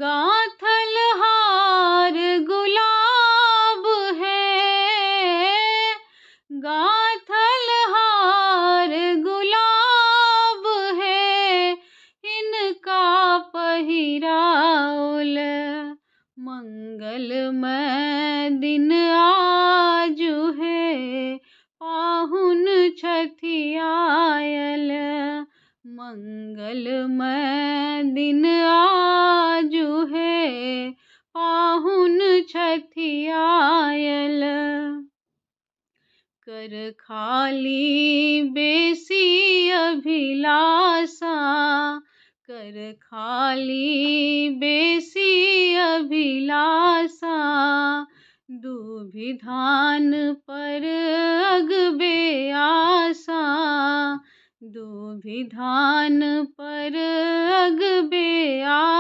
गाथल हार गुलाब है, गाथल हार गुलाब है, इनका पहिराउल मंगलमय दिन आजु है, पाहुन छठी आयल मंगलमय दिन आजु है, पाहुन छठी आयल। कर खाली बेसी अभिलाषा, कर खाली बेसी अभिलाषा, दूभि धान पर अगबे आशा, दूभि धान पर अगबे आशा।